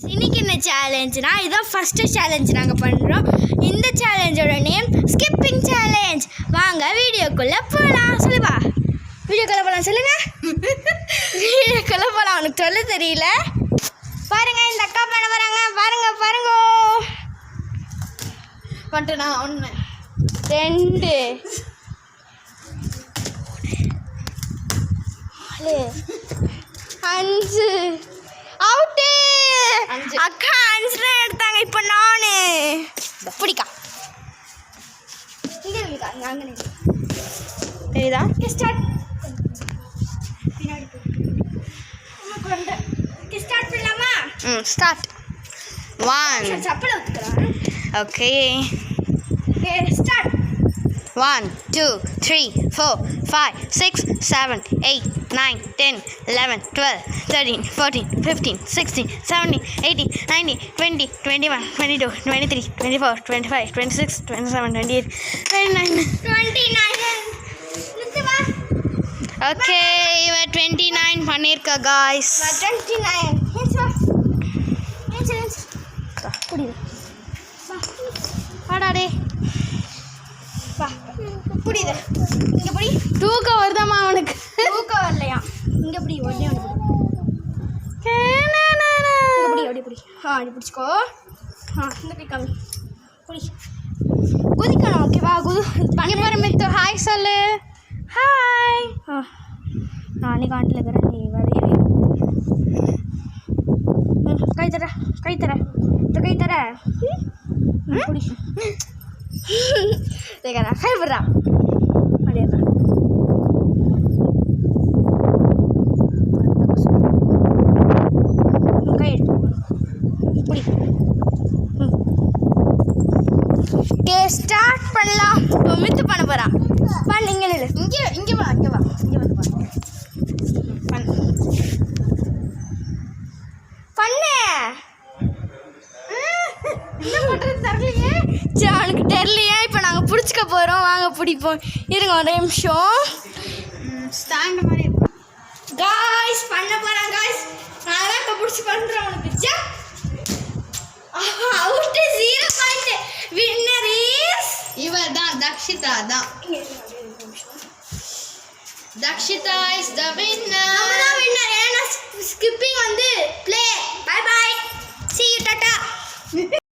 இன்னைக்கு என்ன சேலஞ்சுனா இதான் ஃபஸ்ட்டு சேலஞ்ச் நாங்கள் பண்ணுறோம். இந்த சேலஞ்சோட நேம் ஸ்கிப்பிங் சேலஞ்ச். வாங்க வீடியோக்குள்ளே போகலாம். சொல்லுவா, வீடியோக்குள்ளே போகலாம். சொல்லுங்க, வீடியோக்குள்ளே போகலாம். அவனுக்கு சொல்ல தெரியல. பாருங்க, இந்த அக்கா பண்ண வராங்க. பாருங்க பாருங்க. பண்ணிட்டேனா? 1 2 5 அவுட்டு. அக்கா 5 தான் எடுத்தாங்க. இப்போ நானு பிடிக்கா இங்கே இருக்கா அங்கே தெரியுதா? ஸ்டார்ட் ஸ்டார்ட் பண்ணலாமா? Start. 1 supply ஊற்றுக்கலாம். Okay. Start. 1 2 3 4 5 6 7 8 9 10 11 12 13 14 15 16 17 18 19 20 21 22 23 24 25 26 27 28 29. Okay, இவன் 29 பண்ணியிருக்கா காய்ஸ். 29 ஆடாடே புரியுது. இங்கே புடி. தூக்கம் வருதாம்மா அவனுக்கு? தூக்கம் வரலையா? இங்கே புடி. உடனே ஒன்று புடி. அப்படி புடி. அப்படி பிடிச்சிக்கோ. இந்த கை காமி. புடி. குதிக்கணும். ஓகேவா? பண்ணி பரமித்து ஹாய் சொல்லு. ஹாய். நானே காண்டில் இருக்கிறேன். நீ வரைய கை தர இந்த கை தர புடி. தேக்கடா கை விடுறா. அப்படியே கை புடி. ஸ்டார்ட் பண்ணலாம். மித்து பண்ண போகிறான். பண்ணு. இங்கே நில்லு. இங்கே வா வந்து பண்ணு. என்ன பண்ணுறது தெரியலையே. சரி, அவனுக்கு தெரியலையே. இப்போ நாங்கள் பிடிச்சிக்க போகிறோம். வாங்க பிடிப்போம். இருங்க ஒரு நிமிஷம். ஸ்டாண்ட் மாதிரி இருக்கும். காய்ஸ் பண்ண போகிறான். காய்ஸ் நான் தான் இப்போ பிடிச்சி பண்ணுறோம். அவனுக்கு அவுட்டு. 0 பாயிண்ட். வின்னர் இஸ் இவர் தான், தக்ஷிதா தான். Dakshita is the winner. நம்ம தான் வின்னர். ஏன்னா ஸ்கிப்பிங் வந்து play. Bye bye. See you, Tata.